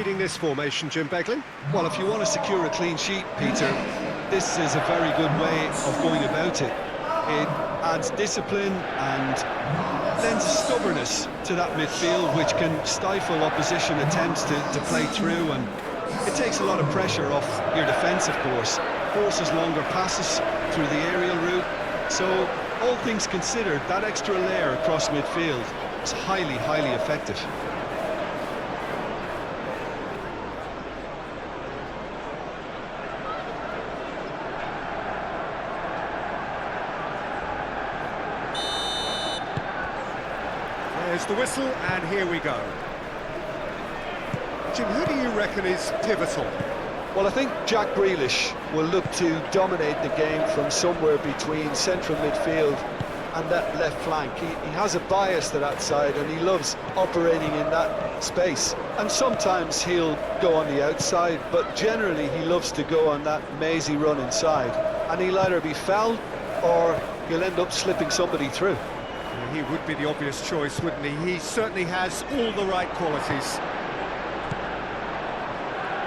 reading this formation, Jim Beglin? Well, if you want to secure a clean sheet, Peter, this is a very good way of going about it. It adds discipline and lends stubbornness to that midfield, which can stifle opposition attempts to play through, and it takes a lot of pressure off your defence, of course. Forces longer passes through the aerial route. So, all things considered, that extra layer across midfield is highly, highly effective. There's the whistle, and here we go. Jim, who do you reckon is pivotal? Well, I think Jack Grealish will look to dominate the game from somewhere between central midfield and that left flank. He has a bias to that side, and he loves operating in that space. And sometimes he'll go on the outside, but generally he loves to go on that mazy run inside. And he'll either be fouled or he'll end up slipping somebody through. He would be the obvious choice, wouldn't he? He certainly has all the right qualities.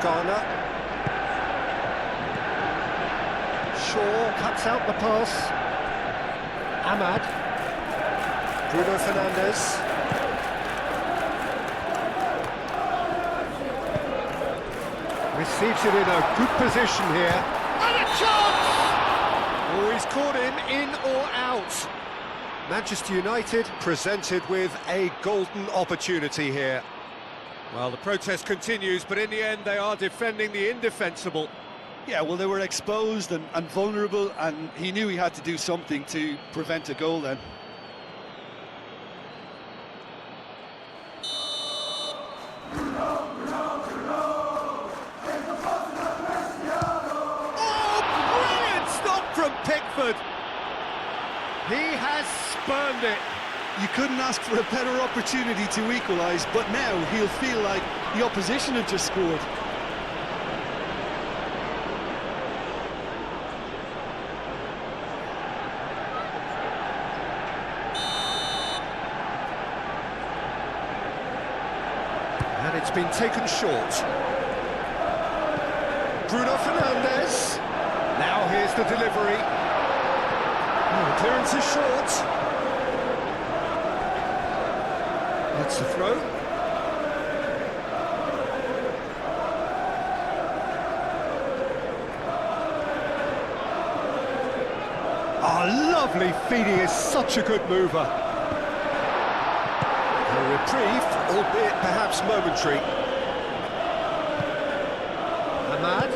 Garner. Shaw cuts out the pass. Ahmad. Bruno Fernandes. Receives it in a good position here. And a chance! Oh, he's caught him in or out. Manchester United presented with a golden opportunity here. Well, the protest continues, but in the end they are defending the indefensible. Yeah, well, they were exposed and vulnerable, and he knew he had to do something to prevent a goal then. Oh, brilliant stop from Pickford! He has spurned it. You couldn't ask for a better opportunity to equalise, but now he'll feel like the opposition have just scored. And it's been taken short. Bruno Fernandes. Now here's the delivery. Oh, the clearance is short. That's the throw. Oh, lovely feed. He is such a good mover. A reprieve, albeit perhaps momentary. Ahmad.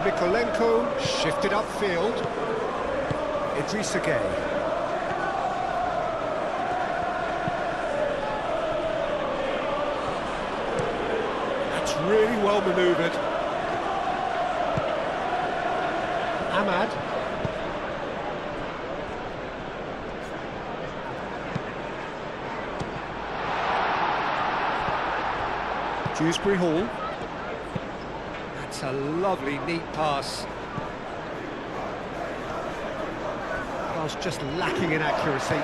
Mikolenko shifted upfield. Idrissa Gueye. That's really well manoeuvred. Ahmad. Dewsbury Hall. That's a lovely, neat pass. Was just lacking in accuracy.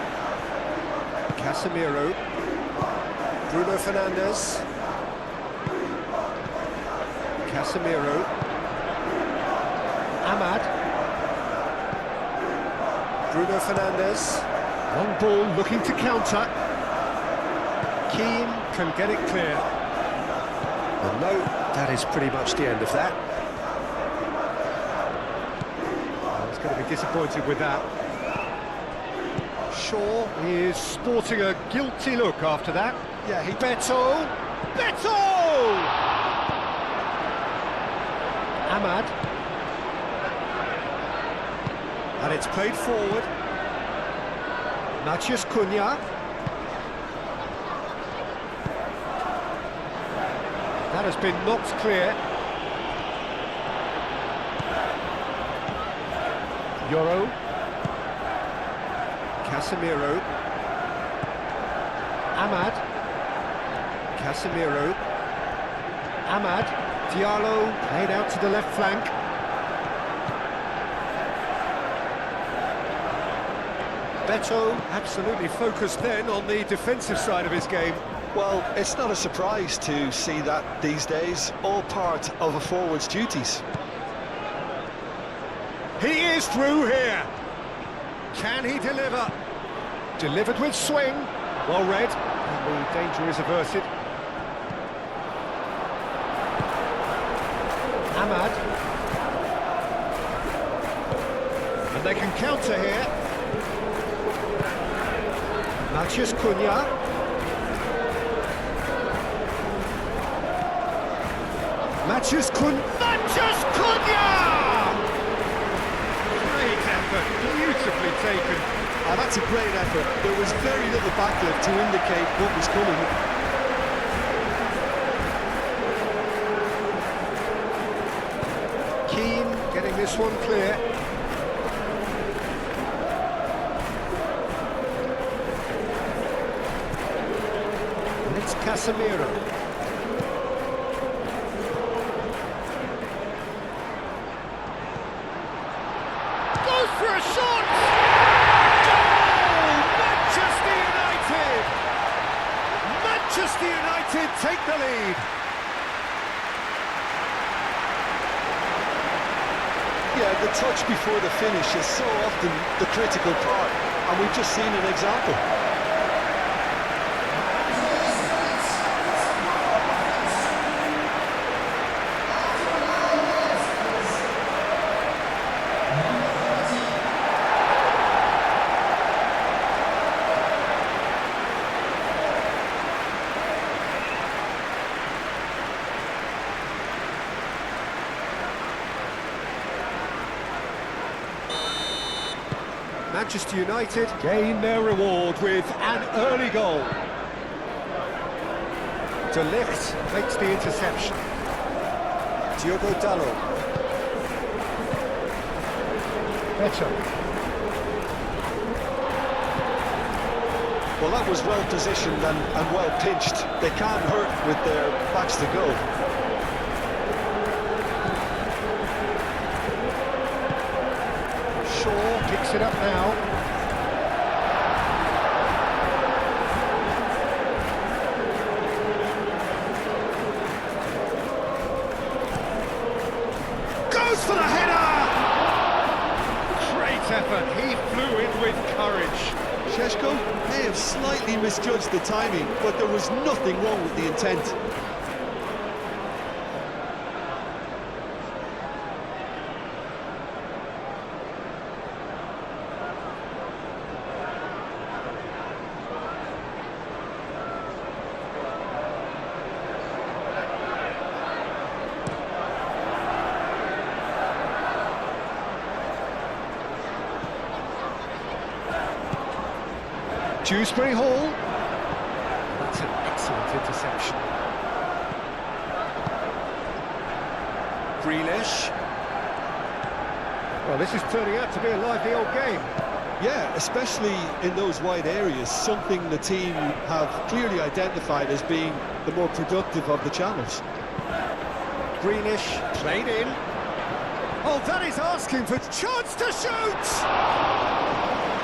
Casemiro. Bruno Fernandes. Casemiro. Ahmad. Bruno Fernandes. Long ball looking to counter. Keane can get it clear. Well, no, that is pretty much the end of that. Well, he's going to be disappointed with that. Shaw is sporting a guilty look after that. Yeah, Beto! Beto! Ahmad. And it's played forward. Matheus Cunha. That has been knocked clear. Yoro. Casemiro. Ahmad. Casemiro. Ahmad. Diallo played out to the left flank. Beto absolutely focused then on the defensive side of his game. Well, it's not a surprise to see that these days, all part of a forward's duties. He is through here. Can he deliver? Delivered with swing. Well read. And the danger is averted. Ahmad. And they can counter here. Matheus Cunha. Matheus Cunha! Great effort, beautifully taken. Oh, that's a great effort. There was very little backlift to indicate what was coming. Keane getting this one clear. And it's Casemiro. Goes for a shot! Goal! Manchester United! Manchester United take the lead. Yeah, the touch before the finish is so often the critical part, and we've just seen an example. Manchester United gain their reward with an early goal. De Ligt makes the interception. Diogo Dalot. Beto. Well, that was well positioned and well pinched. They can't hurt with their backs to goal. Shaw picks it up now. Goes for the header! Great effort, he flew in with courage. Šeško may have slightly misjudged the timing, but there was nothing wrong with the intent. Dewsbury Hall. That's an excellent interception. Grealish. Well, this is turning out to be a lively old game. Yeah, especially in those wide areas, something the team have clearly identified as being the more productive of the channels. Grealish played in. Oh, that is asking for chance to shoot!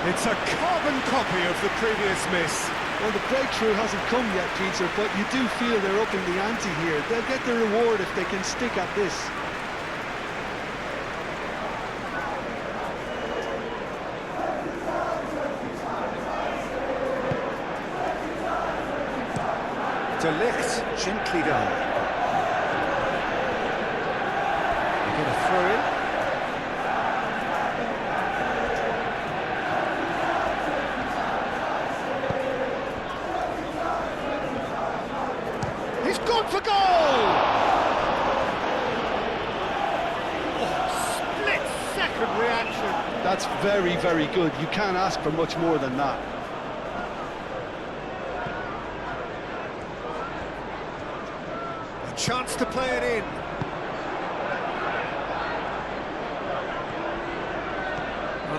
It's a carbon copy of the previous miss. Well, the breakthrough hasn't come yet, Peter, but you do feel they're upping the ante here. They'll get the reward if they can stick at this. De Ligt, gently done. They get a throw in. He's gone for goal! Oh, split-second reaction. That's very, very good. You can't ask for much more than that. A chance to play it in.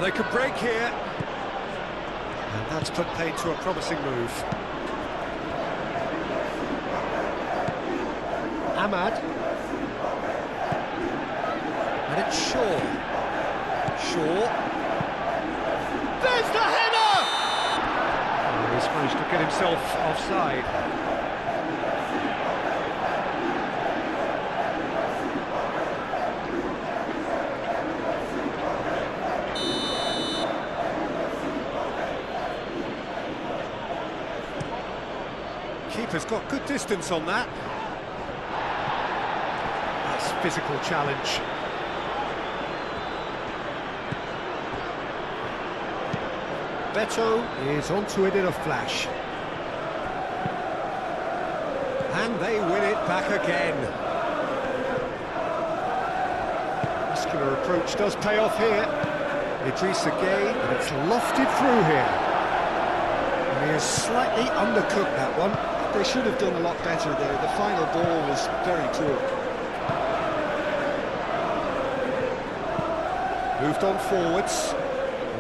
They could break here. And that's put paid to a promising move. Ahmad. And it's Shaw. Shaw. There's the header! Oh, he's managed to get himself offside. Keeper's got good distance on that. That's physical challenge. Beto is onto it in a flash. And they win it back again. Muscular approach does pay off here. Idrissa Gueye, and it's lofted through here. And he has slightly undercooked that one. They should have done a lot better there. The final ball was very poor. Moved on forwards.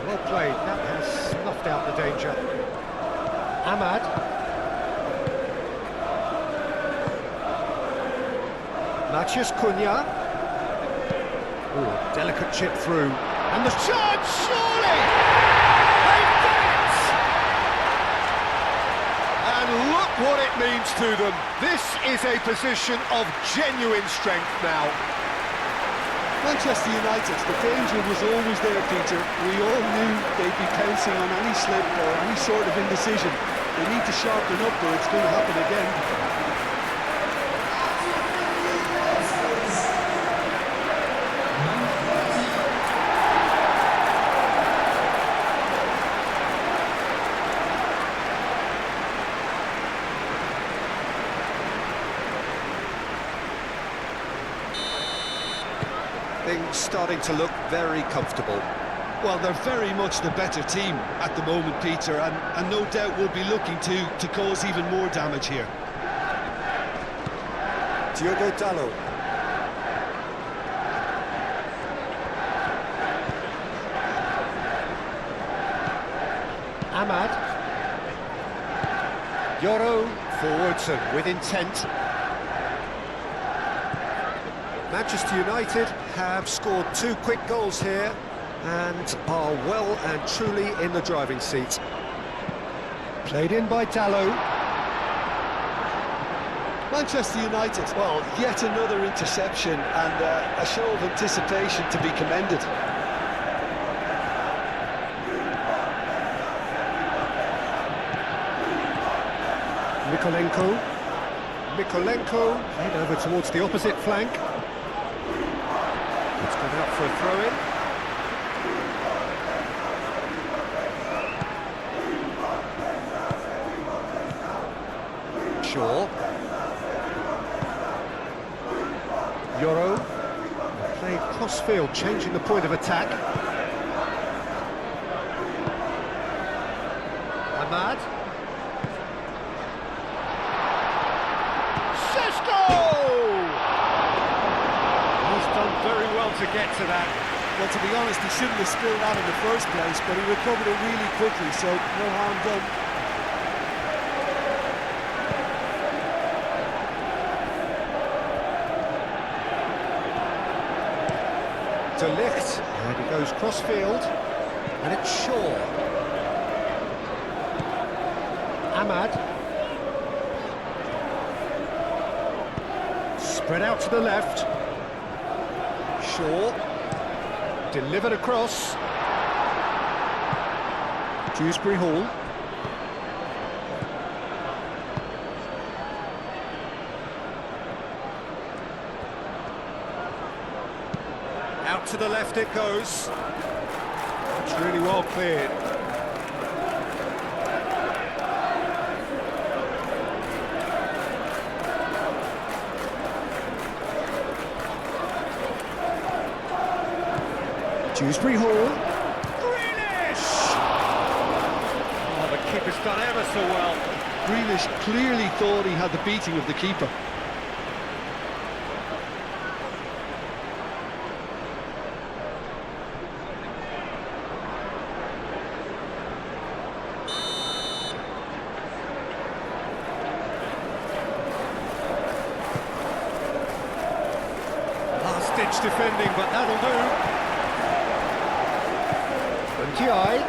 Well played. That has snuffed out the danger. Ahmad. Matheus Cunha. Ooh, delicate chip through. And the chance, surely! They've done it! And look what it means to them. This is a position of genuine strength now. Manchester United, the danger was always there, Peter. We all knew they'd be pouncing on any slip or any sort of indecision. They need to sharpen up or it's going to happen again. Things starting to look very comfortable. Well, they're very much the better team at the moment, Peter, and no doubt will be looking to cause even more damage here. Diogo Dalot. Ahmad. Yoro forwards and with intent. Manchester United have scored 2 quick goals here and are well and truly in the driving seat. Played in by Dalot. Manchester United, well, yet another interception and a show of anticipation to be commended. Mikolenko head over towards the opposite flank. It's gone out for a throw-in. Shaw. Yoro. Played cross-field, changing the point of attack. Ahmad. Very well to get to that. Well, to be honest, he shouldn't have spilled that in the first place, but he recovered it really quickly, so no harm done. De Ligt, and he goes cross-field, and it's Shaw. Ahmad. Spread out to the left. Shaw, delivered across. Dewsbury Hall. Out to the left it goes. It's really well cleared. Dewsbury Hall. Grealish! Oh, the keeper's done ever so well. Grealish clearly thought he had the beating of the keeper. Great defending, but that'll do. Ndiaye.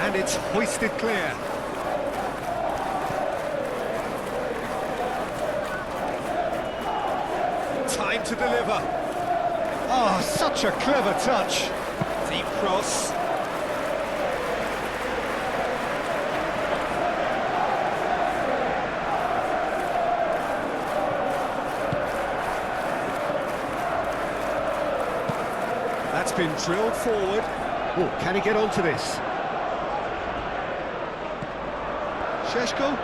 And it's hoisted clear. Time to deliver. Oh, such a clever touch. Deep cross. That's been drilled forward. Oh, can he get onto this? Šeško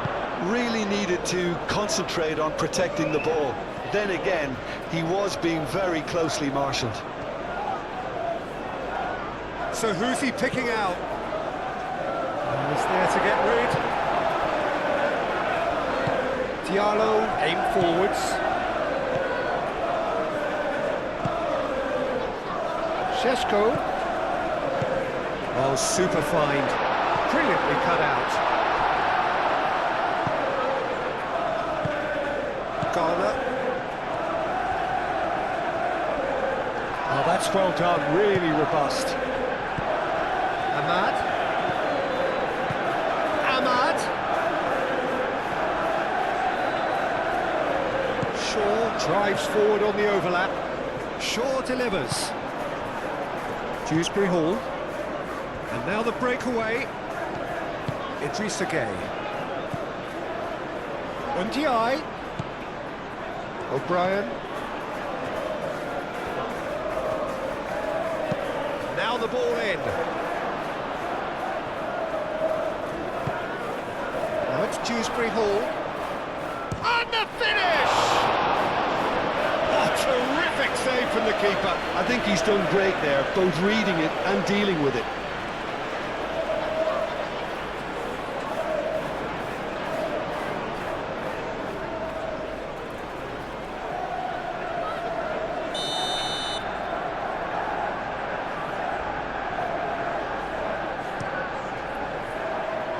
really needed to concentrate on protecting the ball. Then again, he was being very closely marshalled. So who's he picking out? He's there to get rid. Diallo, aim forwards. Šeško. Oh, super find. Brilliantly cut out. Garner. Oh, that's well done, really robust. Ahmad. Shaw drives forward on the overlap. Shaw delivers. Dewsbury Hall. And now the breakaway. Idrissa Gueye. Ndiaye. O'Brien. Now the ball in. Now it's Dewsbury Hall. And the finish! Oh, terrific save from the keeper. I think he's done great there, both reading it and dealing with it.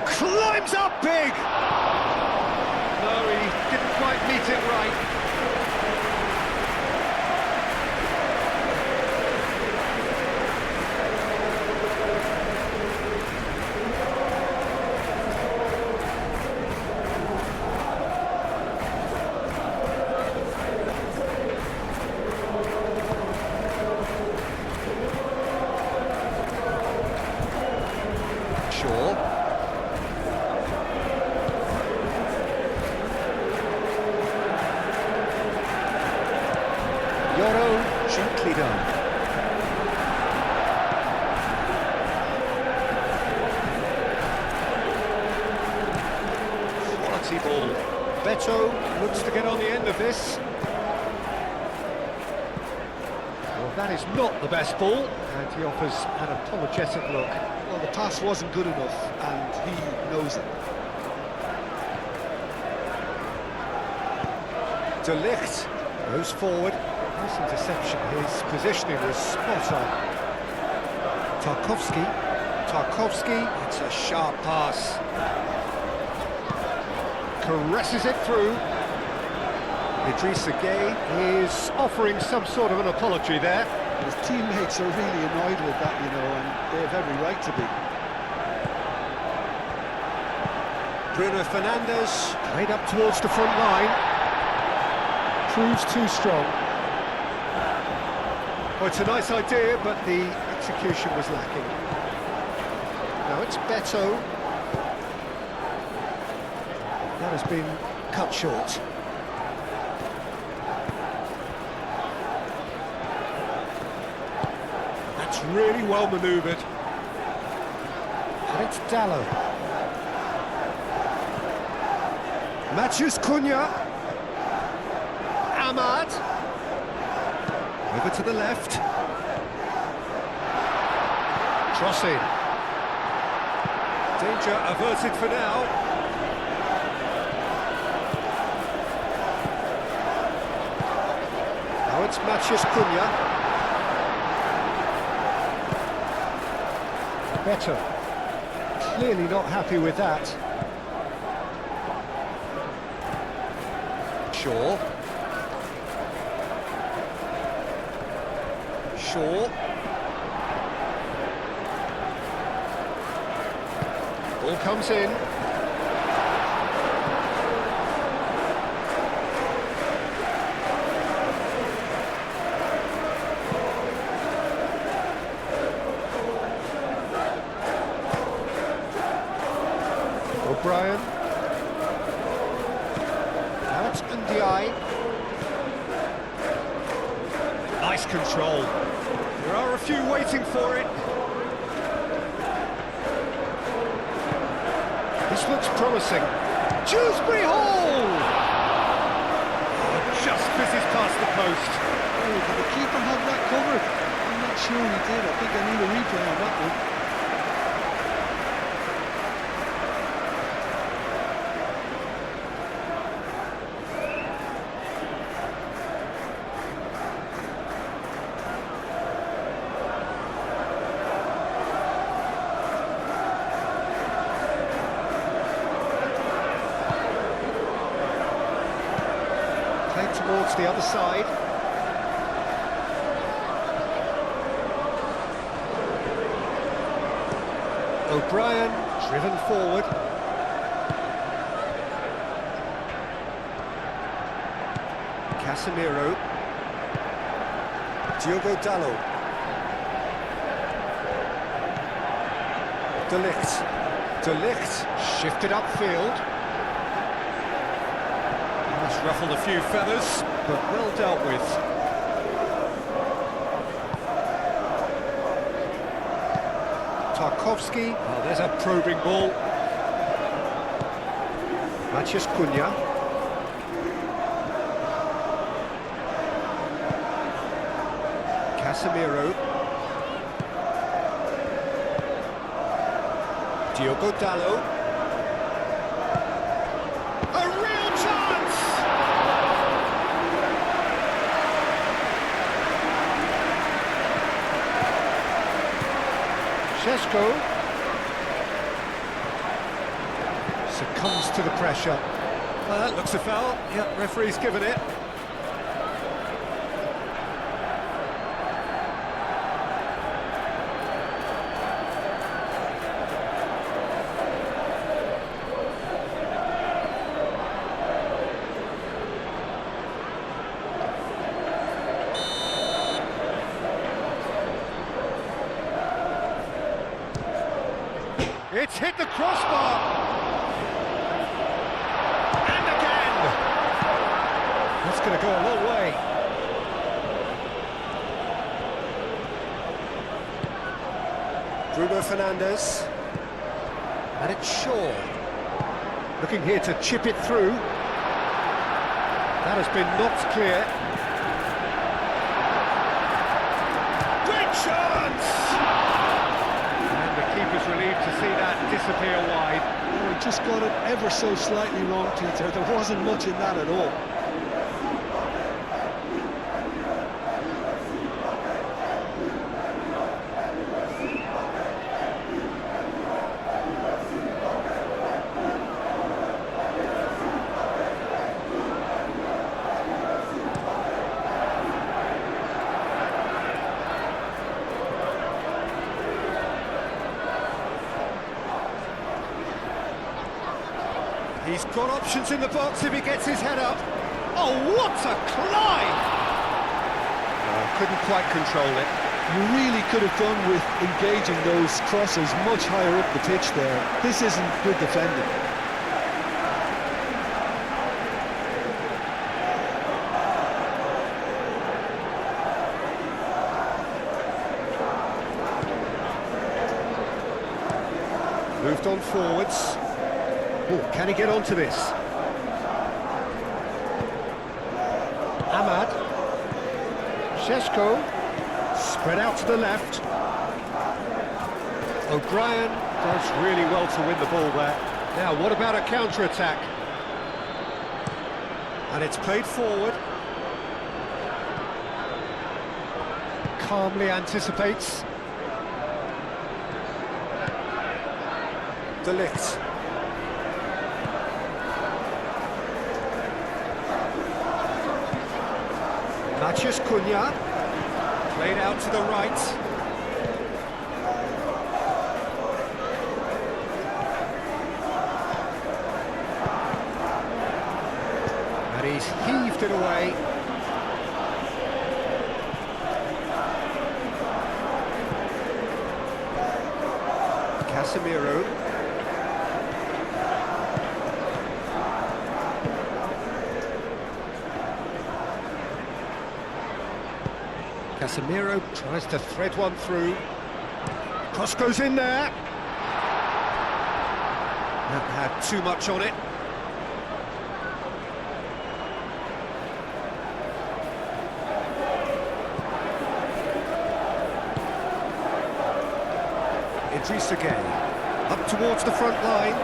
Climbs up big! No, he didn't quite meet it right. Shaw. Yoro, gently done. Quality ball. Beto looks to get on the end of this. Well, that is not the best ball, and he offers an apologetic look. Well, the pass wasn't good enough, and he knows it. De Ligt goes forward. Nice interception. His positioning was spot on. Tarkowski. It's a sharp pass. Caresses it through. Idrissa Gueye is offering some sort of an apology there. His teammates are really annoyed with that, you know, and they have every right to be. Bruno Fernandes played up towards the front line. Proves too strong. Well, it's a nice idea, but the execution was lacking. Now it's Beto. That has been cut short. That's really well manoeuvred. And it's Dallo. Matheus Cunha. Ahmad. Over to the left. Crossing. Danger averted for now. Now it's Matheus Cunha. Better. Clearly not happy with that. Shaw. Shaw. Ball comes in. O'Brien. That's Ndiaye. Nice control. There are a few waiting for it. This looks promising. Dewsbury Hall! Just fizzes past the post. Oh, did the keeper have that covered? I'm not sure he did. I think I need a replay on that one. Played towards the other side. O'Brien, driven forward. Casemiro. Diogo Dalot. De Ligt shifted upfield. That's ruffled a few feathers, but well dealt with. Tarkowski, oh, there's a probing ball. Matheus Cunha. Casemiro. Diogo Dalot. A real chance! Šeško succumbs to the pressure. Well, that looks a foul. Yeah, referee's given it. It's hit the crossbar! And again! That's going to go a long way. Bruno Fernandes. And it's Shaw. Looking here to chip it through. That has been knocked clear. Great chance! Keeper's relieved to see that disappear wide. Oh, he just got it ever so slightly wrong, Peter. There wasn't much in that at all. He's got options in the box if he gets his head up. Oh, what a climb! Oh, couldn't quite control it. You really could have done with engaging those crosses much higher up the pitch there. This isn't good defending. Moved on forwards. Oh, can he get onto this? Ahmad. Šeško. Spread out to the left. O'Brien does really well to win the ball there. Now, what about a counter-attack? And it's played forward. Calmly anticipates. De Ligt. Matheus Cunha. Played out to the right. And he's heaved it away. Casemiro. Casemiro tries to thread one through. Cross goes in there. That had too much on it. Idrissa Gueye, up towards the front line.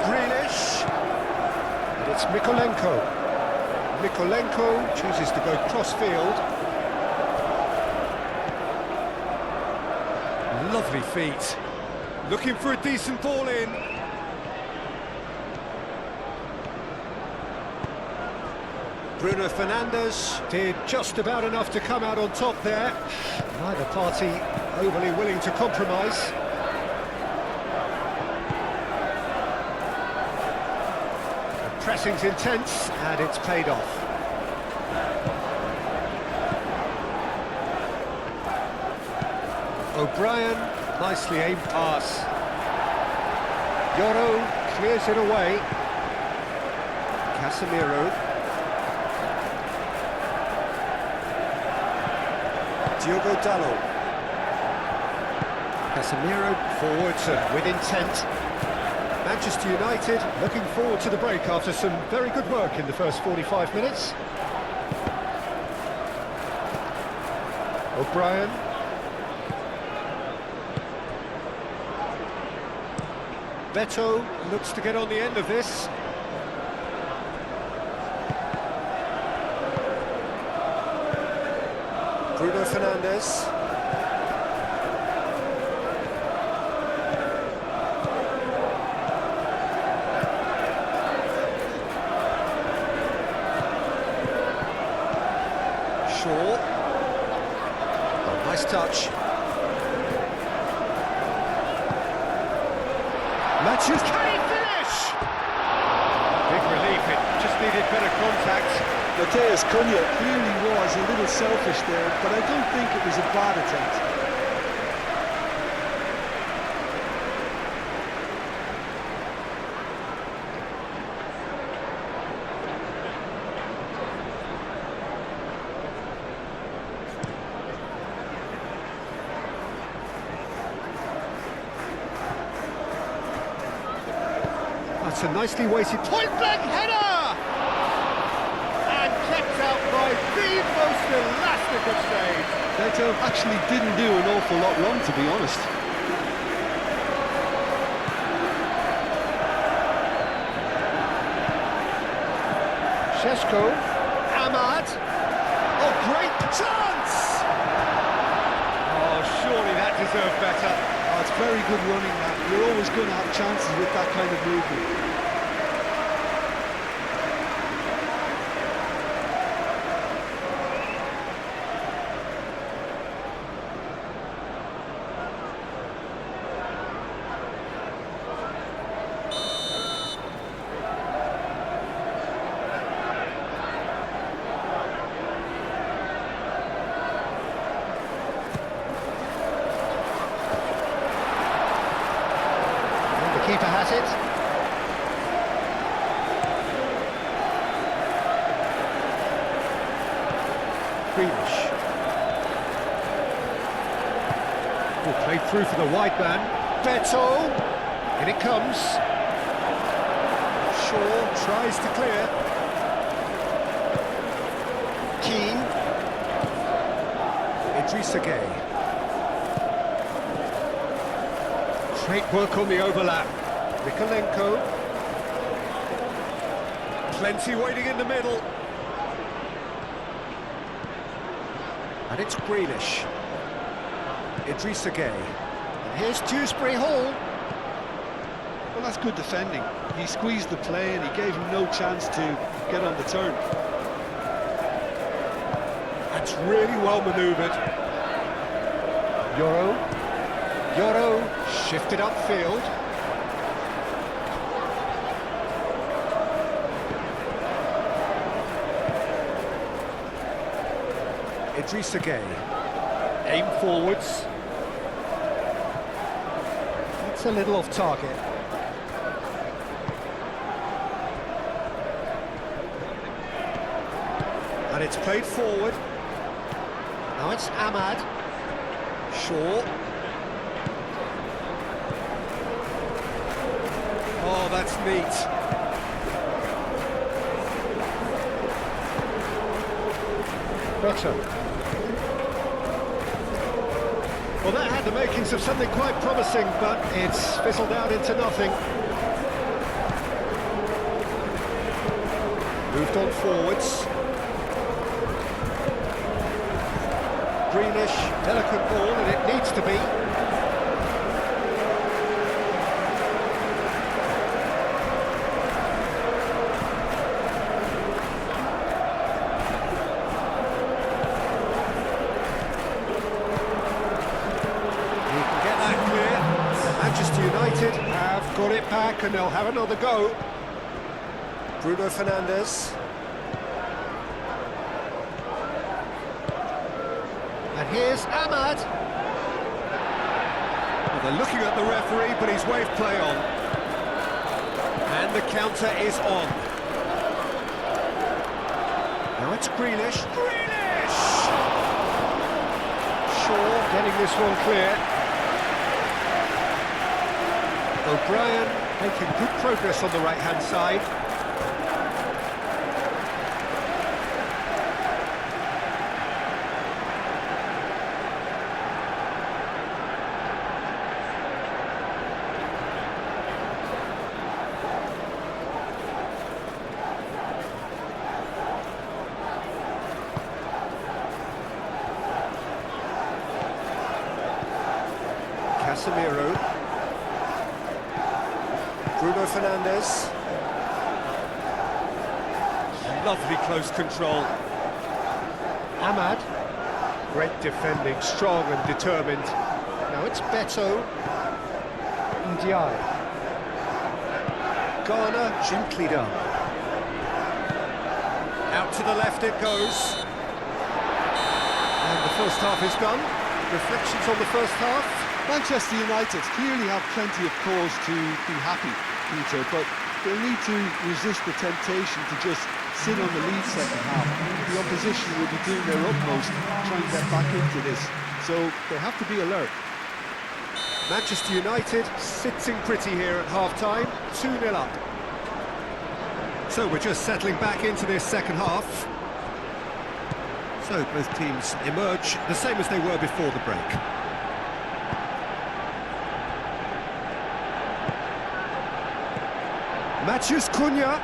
Grealish, and it's Mykolenko. Mykolenko chooses to go cross-field. Lovely feet. Looking for a decent ball in. Bruno Fernandes did just about enough to come out on top there. Neither party overly willing to compromise. The pressing's intense and it's paid off. O'Brien, nicely aimed pass. Yoro clears it away. Casemiro. Diogo Dalot. Casemiro forwards and with intent. Manchester United looking forward to the break after some very good work in the first 45 minutes. O'Brien. Beto looks to get on the end of this. Bruno Fernandes. Shaw. Oh, nice touch. Matches. Can he finish? Big relief, it just needed better contact. Matheus Cunha clearly was a little selfish there, but I don't think it was a bad attempt. That's a nicely weighted point-blank header! And kept out by the most elastic of saves. Beto actually didn't do an awful lot wrong, to be honest. Šeško, Ahmad. Oh, great chance! Oh, surely that deserved better. Oh, it's very good running, that. You're always going to have chances with that kind of movement. Keeper has it. Grealish. Oh, played through for the wide man. Beto. In it comes. Shaw tries to clear. Keane. Idrissa Gueye. Great work on the overlap. Mykolenko. Plenty waiting in the middle. And it's Grealish. Idrissa Gueye. And here's Dewsbury Hall. Well, that's good defending. He squeezed the play and he gave him no chance to get on the turn. That's really well manoeuvred. Yoro shifted upfield. Idrissa Gueye. Aim forwards. It's a little off target. And it's played forward. Now it's Ahmad. Shaw. Oh, that's neat. Better. Well, that had the makings of something quite promising, but it's fizzled out into nothing. Moved on forwards. Greenish, delicate ball, and it needs to be. You can get that clear. Manchester United have got it back, and they'll have another go. Bruno Fernandes. And here's Ahmad. Well, they're looking at the referee, but he's waved play on. And the counter is on. Now it's Grealish. Grealish! Shaw getting this one clear. O'Brien making good progress on the right-hand side. Casemiro. Bruno Fernandes. Lovely close control. Ahmad. Great defending, strong and determined. Now it's Beto. Ndiaye. Garner, gently done. Out to the left it goes. And the first half is done. Reflections on the first half? Manchester United clearly have plenty of cause to be happy, Peter, but they'll need to resist the temptation to just sit on the lead second half. The opposition will be doing their utmost trying to get back into this, so they have to be alert. Manchester United sitting pretty here at half-time, 2-0 up. So we're just settling back into this second half. So both teams emerge the same as they were before the break. Matheus Cunha.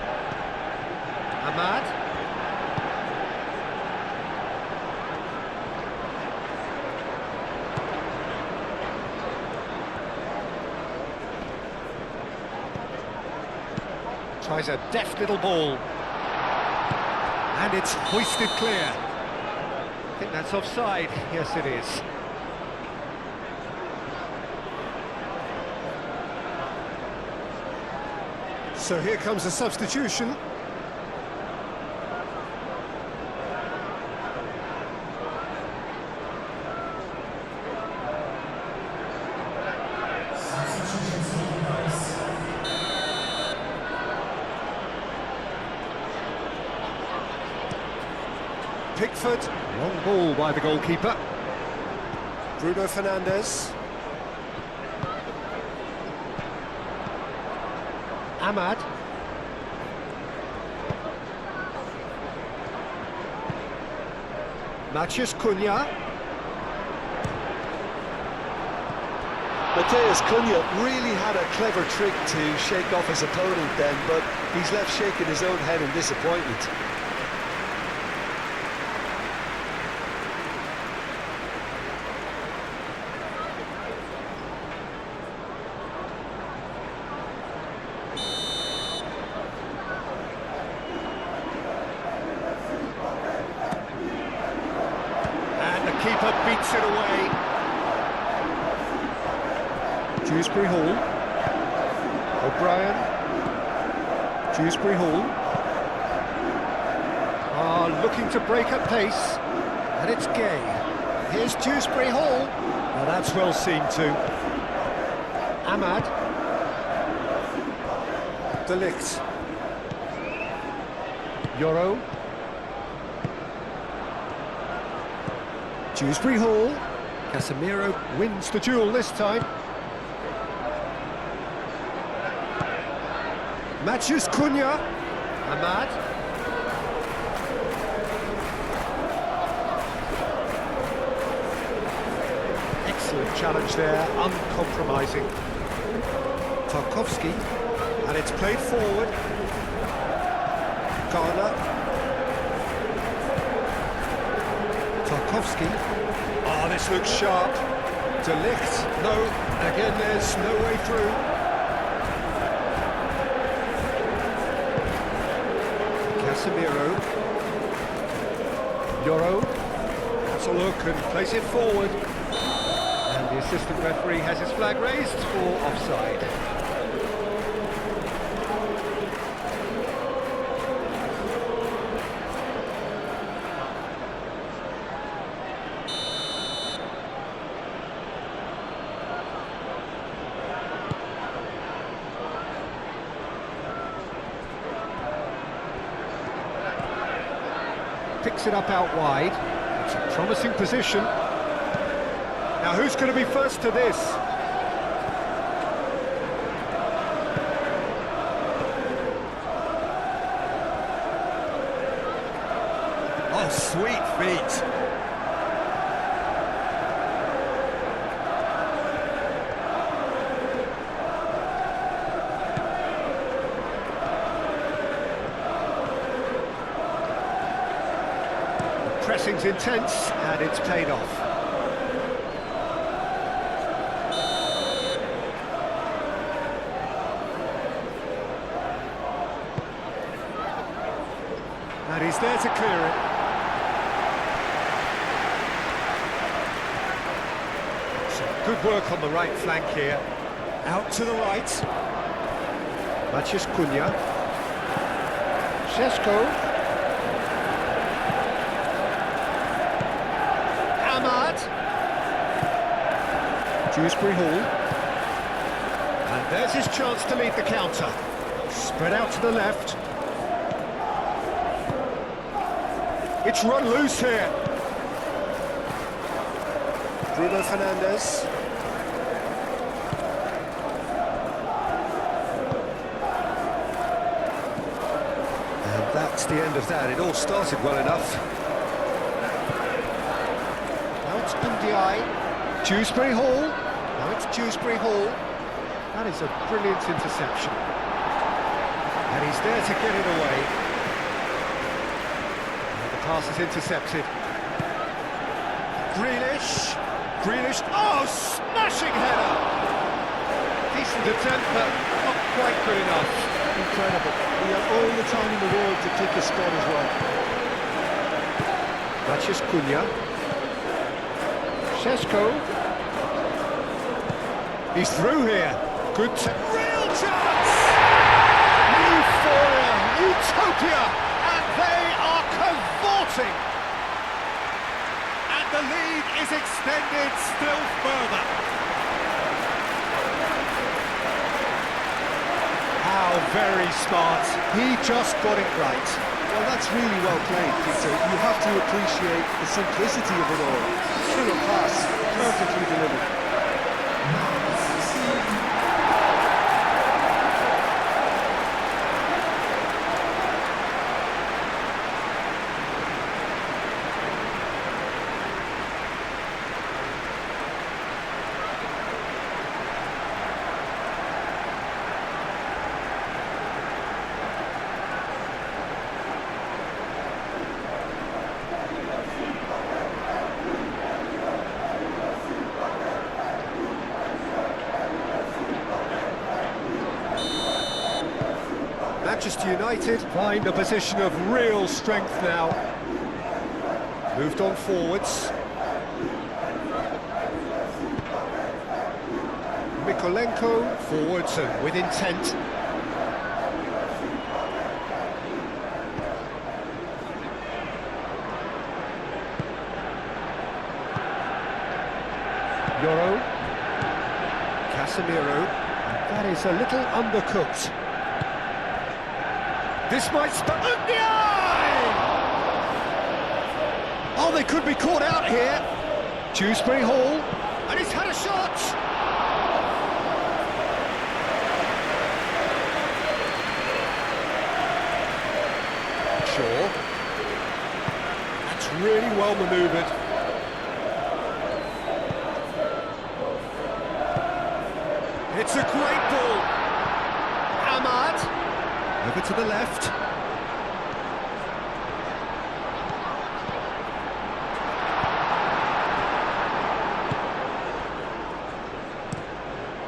Ahmad. Tries a deft little ball. And it's hoisted clear. I think that's offside. Yes, it is. So here comes a substitution. Pickford, long ball by the goalkeeper. Bruno Fernandes. Ahmad. Matheus Cunha. Matheus Cunha really had a clever trick to shake off his opponent then, but he's left shaking his own head in disappointment. keeper beats it away. Dewsbury Hall. O'Brien. Dewsbury Hall. Looking to break at pace. And it's Gay. Here's Dewsbury Hall. Now that's well seen too. Ahmad. De Ligt. Yoro. Dewsbury Hall. Casemiro wins the duel this time. Matthews Cunha. Ahmad. Excellent challenge there, uncompromising. Tarkowski. And it's played forward. Garner. Tarkowski. Oh, this looks sharp. De Ligt. No, again, there's no way through. Casemiro. Yoro. Has a look and plays it forward. And the assistant referee has his flag raised for offside. Picks it up out wide. It's a promising position. Now who's going to be first to this? Oh, sweet feet. Pressing's intense, and it's paid off. And he's there to clear it. So good work on the right flank here. Out to the right. Mathias Cunha. Šeško. Dewsbury Hall. And there's his chance to lead the counter. Spread out to the left. It's run loose here. Bruno Fernandes. And that's the end of that. It all started well enough. Now it's Ndiaye. Dewsbury Hall. Now it's Dewsbury Hall. That is a brilliant interception. And he's there to get it away. And the pass is intercepted. Grealish. Grealish. Oh, smashing header! Decent attempt, but not quite good enough. Incredible. He had all the time in the world to pick a spot as well. Mathias Cunha. Šeško. He's through here. Good real chance! Euphoria, utopia, and they are cavorting. And the lead is extended still further. How very smart. He just got it right. Well, that's really well played, Peter. You have to appreciate the simplicity of it all. Single pass, perfectly delivered. Manchester United find a position of real strength now. Moved on forwards. Mikolenko forwards and with intent. Yoro. Casemiro. That is a little undercooked. This might Oh, they could be caught out here. Dewsbury Hall, and he's had a shot. Shaw. That's really well manoeuvred. It's a great ball. Ahmad. Over to the left.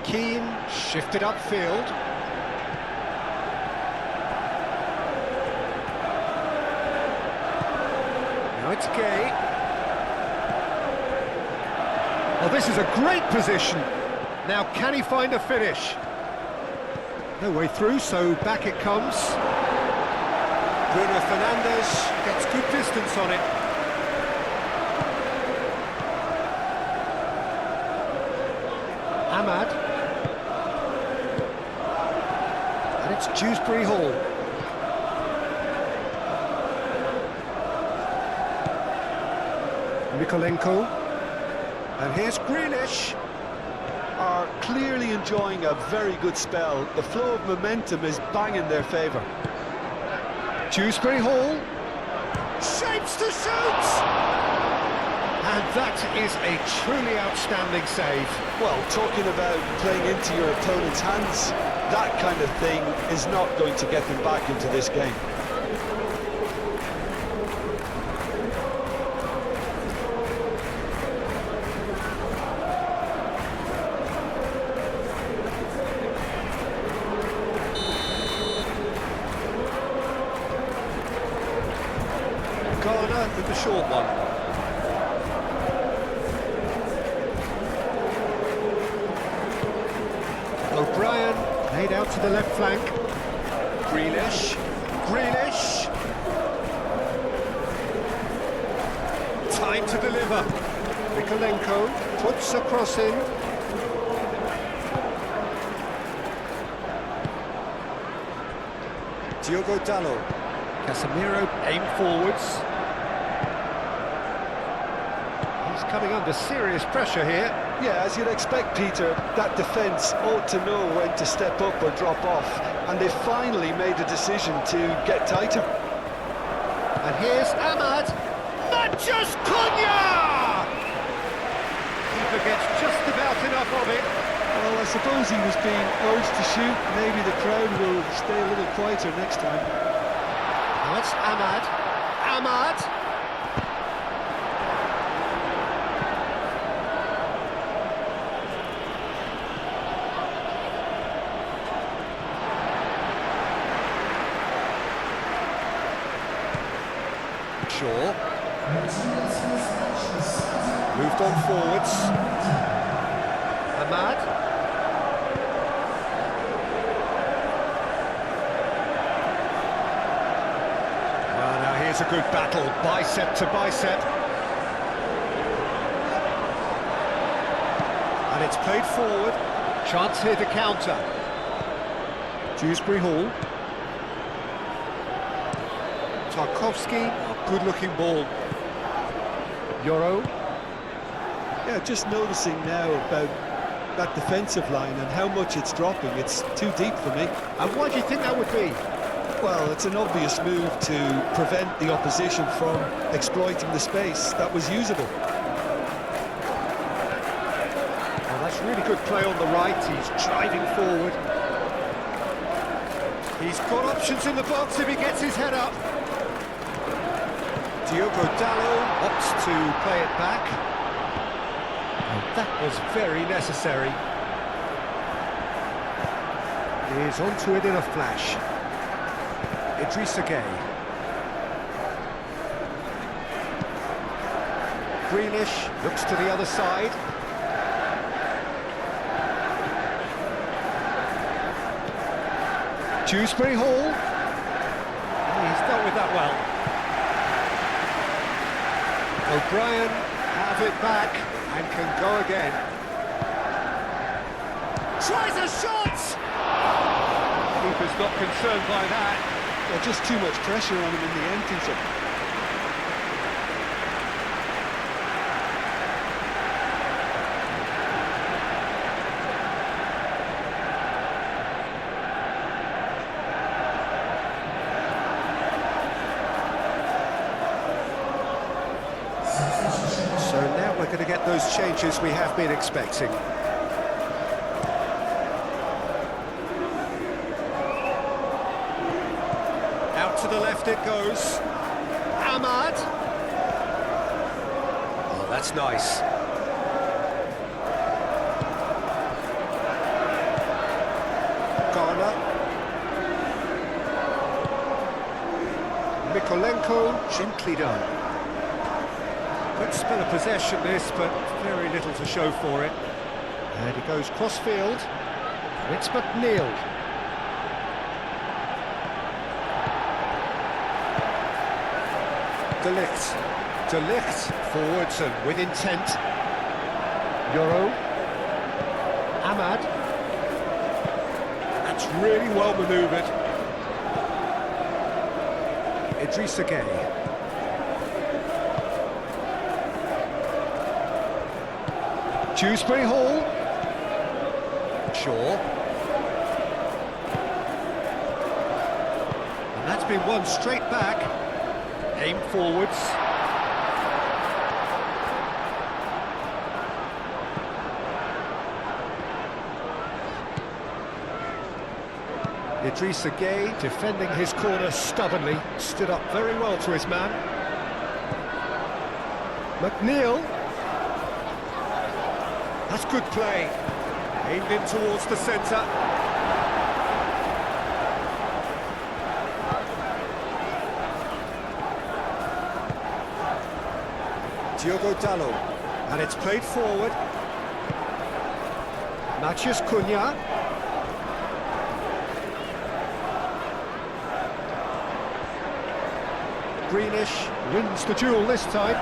Keane shifted upfield. Now it's Gay. Oh, this is a great position. Now, can he find a finish? No way through, so back it comes. Bruno Fernandes gets good distance on it. Ahmad. And it's Dewsbury Hall. Mikolenko. And here's Grealish. Are clearly enjoying a very good spell. The flow of momentum is bang in their favour. Dewsbury Hall. Shapes to shoot! And that is a truly outstanding save. Well, talking about playing into your opponent's hands, that kind of thing is not going to get them back into this game. Garner with the short one. O'Brien laid out to the left flank. Grealish. Grealish. Time to deliver. Mikolenko puts a cross in. Diogo Dalot. Casemiro aim forwards. He's coming under serious pressure here. Yeah, as you'd expect, Peter, that defence ought to know when to step up or drop off, and they finally made a decision to get tighter. And here's Ahmad. Matches Cunha! Keeper gets just about enough of it. Well, I suppose he was being urged to shoot. Maybe the crowd will stay a little quieter next time. Now it's Ahmad. Ahmad! Shaw. Moved on forwards. Ahmad. Well, now here's a good battle, bicep to bicep. And it's played forward. Chance here to counter. Dewsbury Hall. Tarkowski, a good-looking ball. Yoro. Yeah, just noticing now about that defensive line and how much it's dropping. It's too deep for me. And why do you think that would be? Well, it's an obvious move to prevent the opposition from exploiting the space that was usable. Well, that's really good play on the right. He's driving forward. He's got options in the box if he gets his head up. Diogo Dalot opts to play it back. And that was very necessary. He's onto it in a flash. Idrissa Gueye. Grealish looks to the other side. Dewsbury Hall. He's dealt with that well. O'Brien have it back and can go again. Tries a shot! Keeper's not concerned by that. Well, just too much pressure on him in the end, Peter. So now we're going to get those changes we have been expecting. Out to the left it goes. Ahmad. Oh, that's nice. Garner. Mikolenko, gently done. Good spell of possession this, but very little to show for it. And he goes cross-field. It's McNeil. De Ligt forwards and with intent. Euro. Ahmad. That's really well manoeuvred. Idrissa Gueye. Dewsbury Hall. Shaw. And that's been won straight back. Aim forwards. Idrissa Gueye defending his corner stubbornly. Stood up very well to his man. McNeil. That's good play. Aimed in towards the centre. Diogo Dalot. And it's played forward. Matheus Cunha. Greenish wins the duel this time.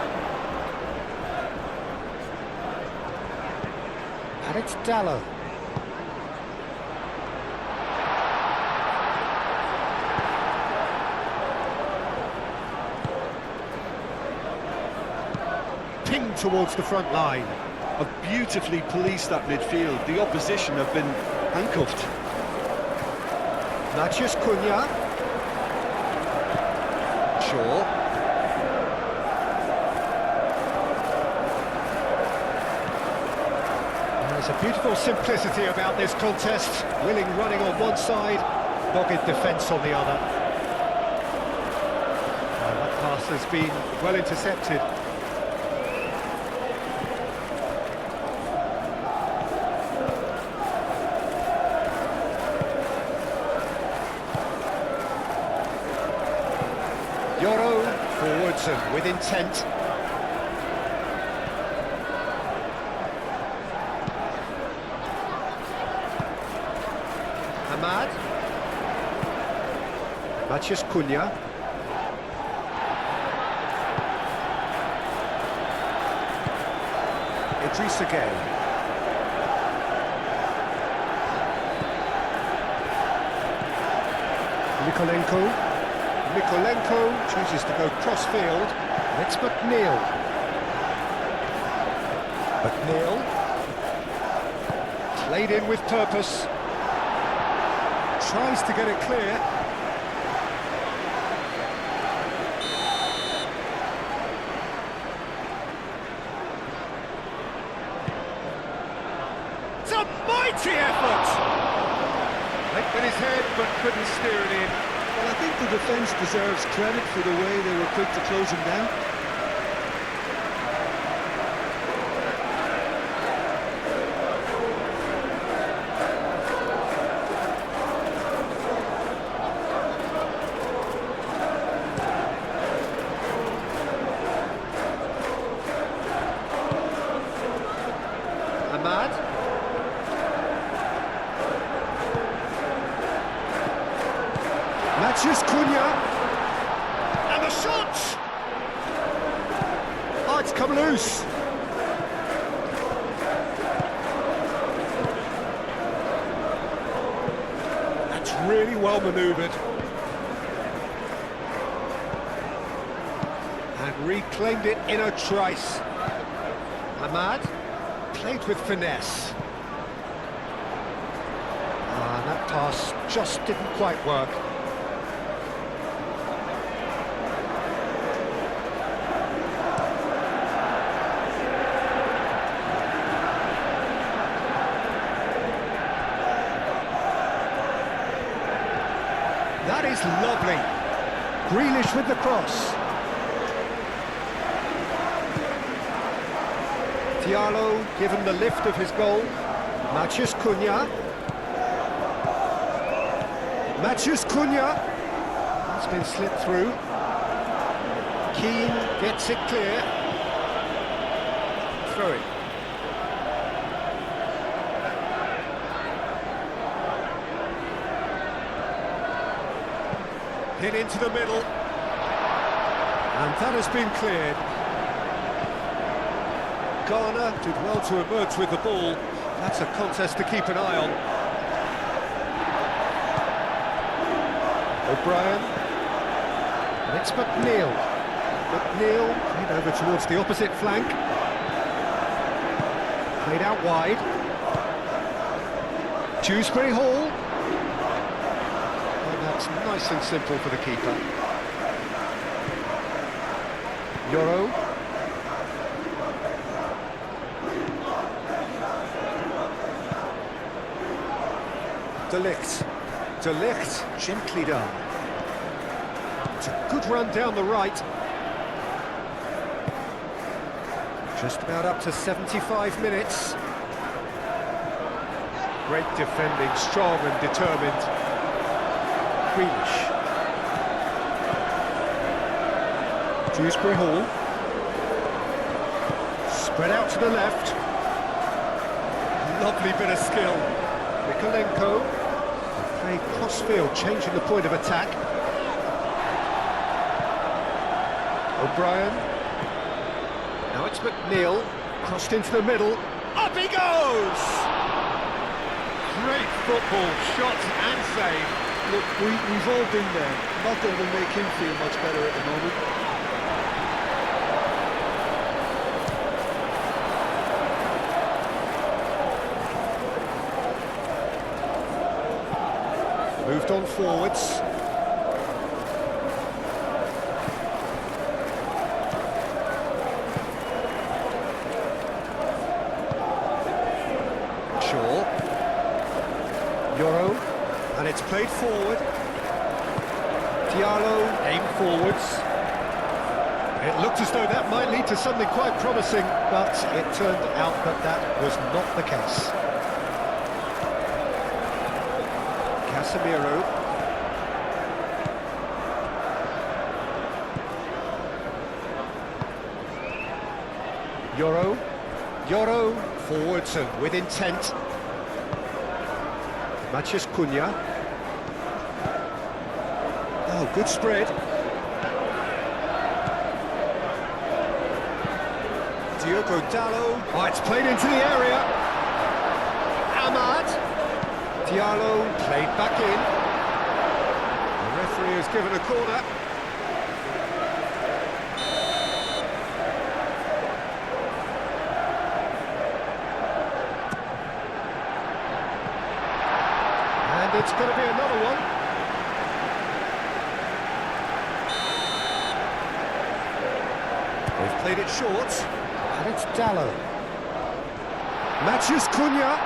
And it's Dalot. Pinged towards the front line. Have beautifully policed that midfield. The opposition have been handcuffed. Matheus Cunha. Shaw. There's a beautiful simplicity about this contest. Willing running on one side, dogged defence on the other. And that pass has been well intercepted. Yoro forwards and with intent. Ahmad. Matheus Cunha. Idrissa Gueye. Mikolenko chooses to go cross-field. It's McNeil. McNeil. Played in with purpose. Tries to get it clear. It's a mighty effort! Went with his head, but couldn't steer it in. Well, I think the defence deserves credit for the way they were quick to close him down. Ahmad. Matheus Cunha. And the shot! Oh, it's come loose. That's really well manoeuvred. And reclaimed it in a trice. Ahmad played with finesse. And that pass just didn't quite work. That is lovely. Grealish with the cross. Diallo given the lift of his goal. Matheus Cunha. Matheus Cunha. It's been slipped through. Keane gets it clear. Throw it. Hit into the middle. And that has been cleared. Garner did well to emerge with the ball. That's a contest to keep an eye on. O'Brien. And it's McNeil. McNeil played over towards the opposite flank. Played out wide. Dewsbury Hall. And that's nice and simple for the keeper. Yoro. De Ligt gently done. It's a good run down the right. Just about up to 75 minutes. Great defending, strong and determined. Grealish. Dewsbury Hall. Spread out to the left. Lovely bit of skill. Mikolenko. Played cross-field, changing the point of attack. O'Brien. Now it's McNeil, crossed into the middle. Up he goes! Great football, shot and save. Look, we've all been there. Not that it'll make him feel much better at the moment. Moved on forwards. Shaw. Yoro. And it's played forward. Diallo aimed forwards. It looked as though that might lead to something quite promising, but it turned out that that was not the case. Casemiro. Yoro forwards and with intent. Matheus Cunha. Oh, good spread. Diogo Dallo. Oh, it's played into the area. Ahmad. Diallo played back in. The referee has given a corner. And it's going to be another one. They've played it short. And it's Dallo. Matheus Cunha.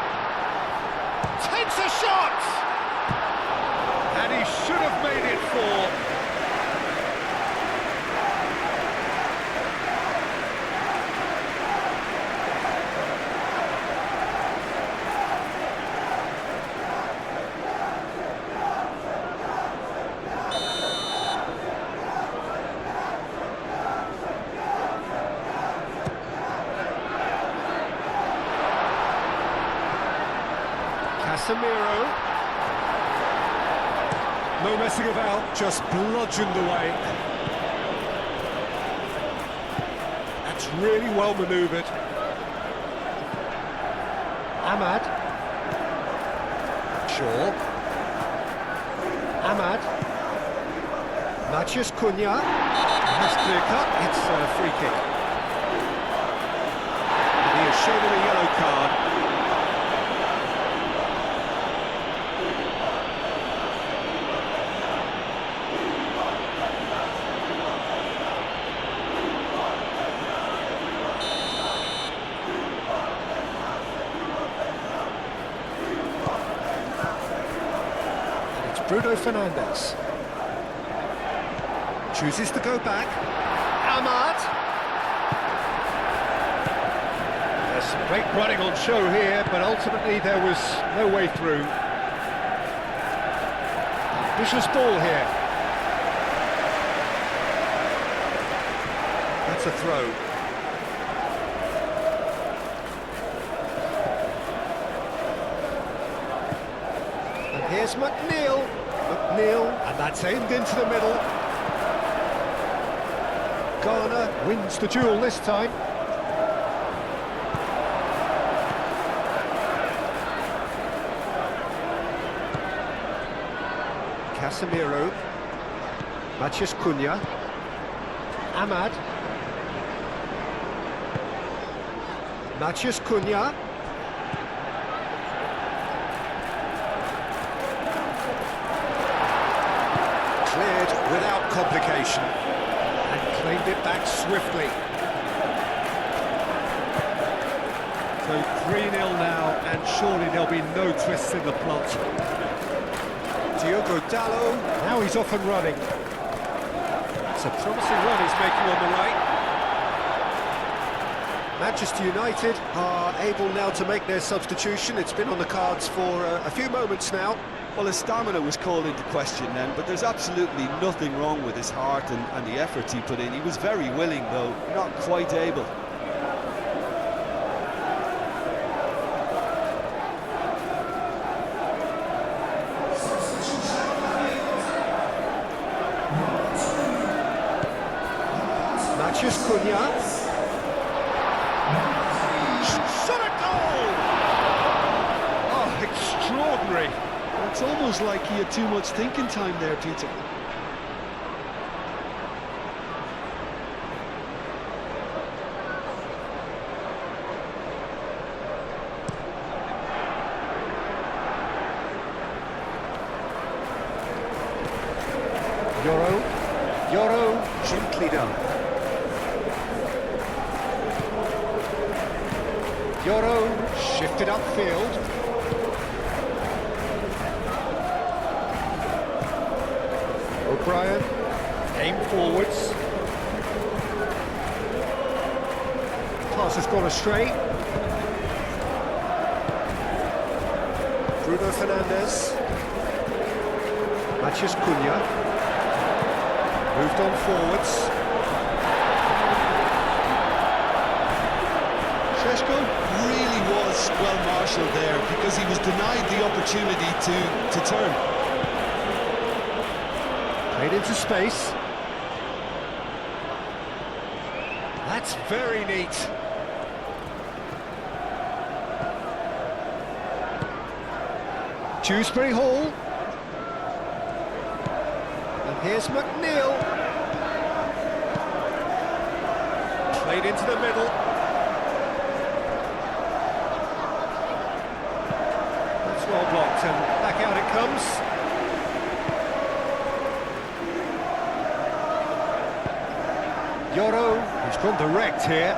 Takes a shot! And he should have made it four. Casemiro. No messing about, just bludgeoned away. That's really well manoeuvred. Ahmad. Shaw. Ahmad. Maciej Cunha. That's clear cut, it's a free kick. And he has shown him a yellow card. Bruno Fernandes chooses to go back. Ahmad. There's some great running on show here, but ultimately there was no way through. Vicious ball here. That's a throw. And here's McNeil. And that's aimed into the middle. Garner wins the duel this time. Casemiro. Maciej Cunha. Ahmad. Maciej Cunha. Cleared without complication and claimed it back swiftly. So 3-0 now, and surely there'll be no twists in the plot. Diogo Dalot, now he's off and running. It's a promising run he's making on the right. Manchester United are able now to make their substitution. It's been on the cards for a few moments now. Well, his stamina was called into question then, but there's absolutely nothing wrong with his heart and the effort he put in. He was very willing, though, not quite able. Maciej Cunha. Shot a goal! Oh, extraordinary. It's almost like he had too much thinking time there, Peter. Yoro, gently done. Yoro, shifted upfield. O'Brien, aim forwards. Pass has gone astray. Bruno Fernandes. Maciej Cunha. Moved on forwards. Šeško really was well marshalled there because he was denied the opportunity to turn. Played into space. That's very neat. Dewsbury Hall. And here's McNeil. Played into the middle. That's well blocked, and back out it comes. Yoro, he's gone direct here.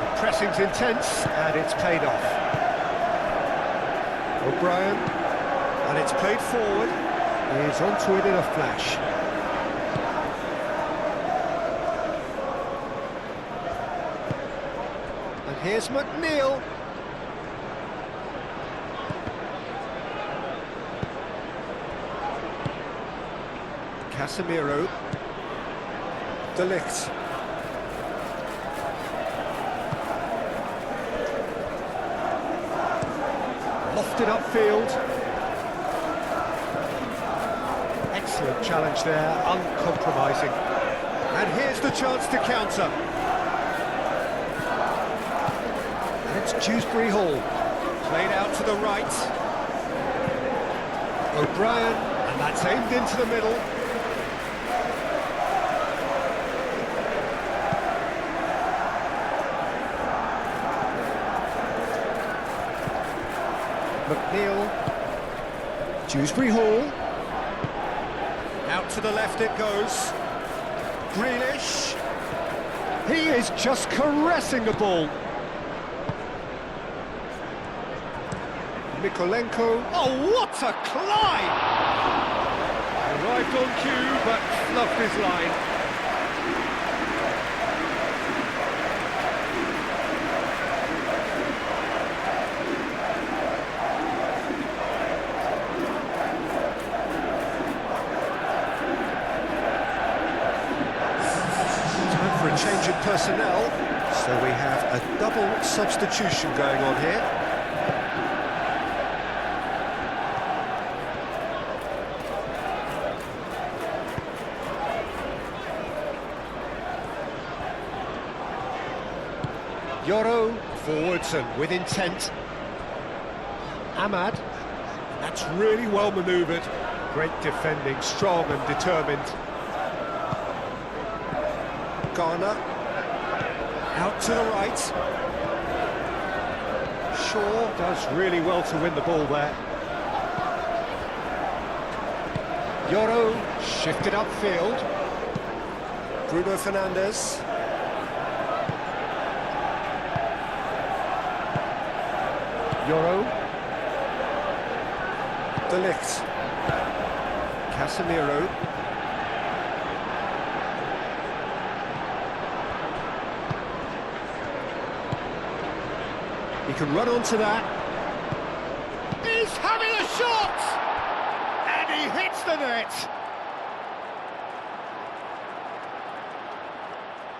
The pressing's intense, and it's paid off. O'Brien, and it's played forward. He's onto it in a flash. And here's McNeil. Casemiro. De Ligt. it upfield. Excellent challenge there, uncompromising. And here's the chance to counter. And it's Dewsbury Hall. Played out to the right. O'Brien, and that's aimed into the middle. McNeil, Dewsbury Hall, out to the left it goes, Grealish, he is just caressing the ball. Mikolenko, oh what a climb! Arrived on cue but fluffed his line. Change of personnel, so we have a double substitution going on here. Yoro forwards and with intent. Ahmad, that's really well manoeuvred. Great defending, strong and determined. Garner, out to the right. Shaw does really well to win the ball there. Yoro shifted upfield. Bruno Fernandes. Yoro. De Ligt. Casemiro. He can run onto that. He's having a shot! And he hits the net!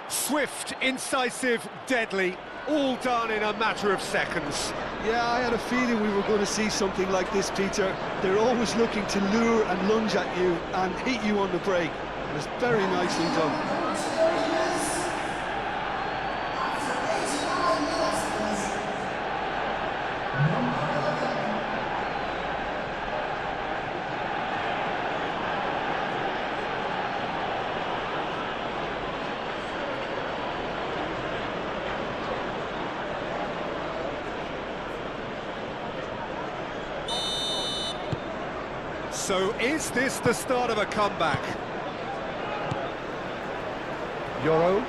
Swift, incisive, deadly, all done in a matter of seconds. Yeah, I had a feeling we were going to see something like this, Peter. They're always looking to lure and lunge at you and hit you on the break. It was very nicely done. So is this the start of a comeback? Yoro.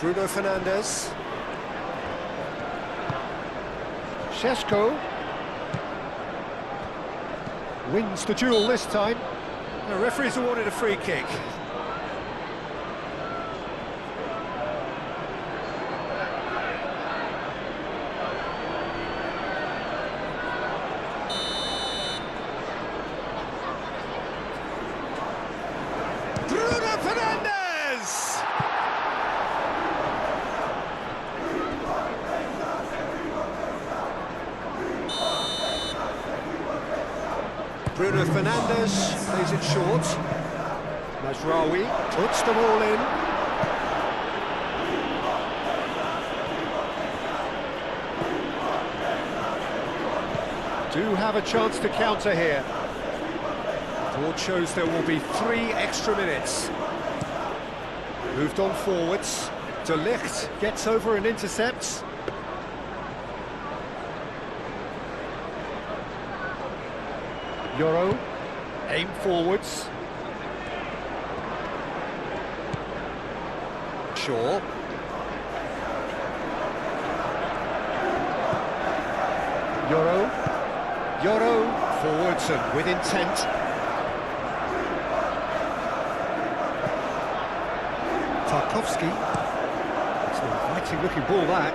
Bruno Fernandes. Šeško. Wins the duel this time. The referee's awarded a free kick. Bruno Fernandes plays it short. Mazraoui puts the ball in. Do have a chance to counter here. Board shows there will be 3 extra minutes. Moved on forwards. De Ligt gets over and intercepts. Yoro, aim forwards. Shaw. Yoro, forwards and with intent. Tarkowski. It's an inviting looking ball that.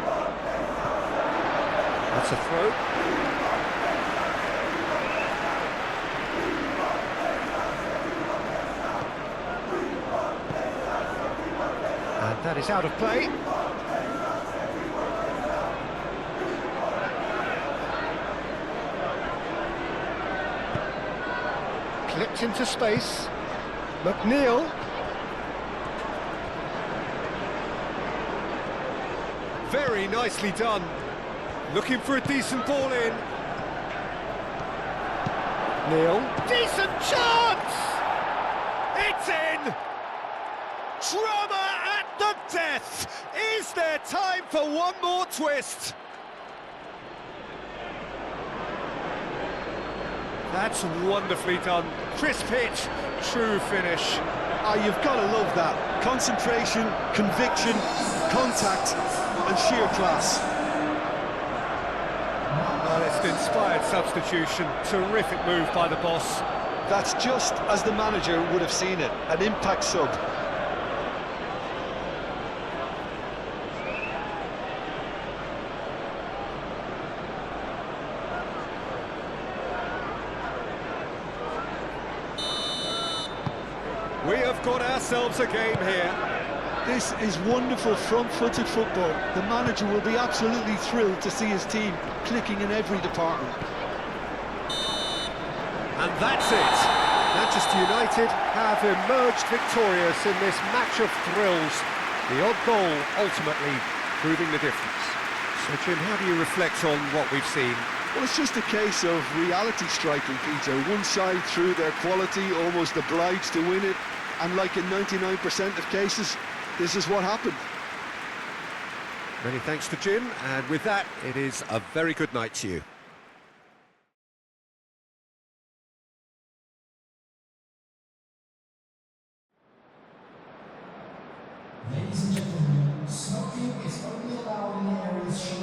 That's a throw. That is out of play. Whipped into space. McNeil. Very nicely done. Looking for a decent ball in. Neil. Decent chance! It's in! Drama at the death! Is there time for one more twist? That's wonderfully done. Crisp hit, true finish. Ah, you've got to love that. Concentration, conviction, contact, and sheer class. Well, it's an inspired substitution. Terrific move by the boss. That's just as the manager would have seen it, an impact sub. We have got ourselves a game here. This is wonderful front-footed football. The manager will be absolutely thrilled to see his team clicking in every department. And that's it. Manchester United have emerged victorious in this match of thrills. The odd goal ultimately proving the difference. So, Jim, how do you reflect on what we've seen? Well, it's just a case of reality striking, Peter. One side, through their quality, almost obliged to win it. And like in 99% of cases, this is what happened. Many thanks to Jim, and with that, it is a very good night to you. Ladies and gentlemen, smoking is only allowed in the areas shown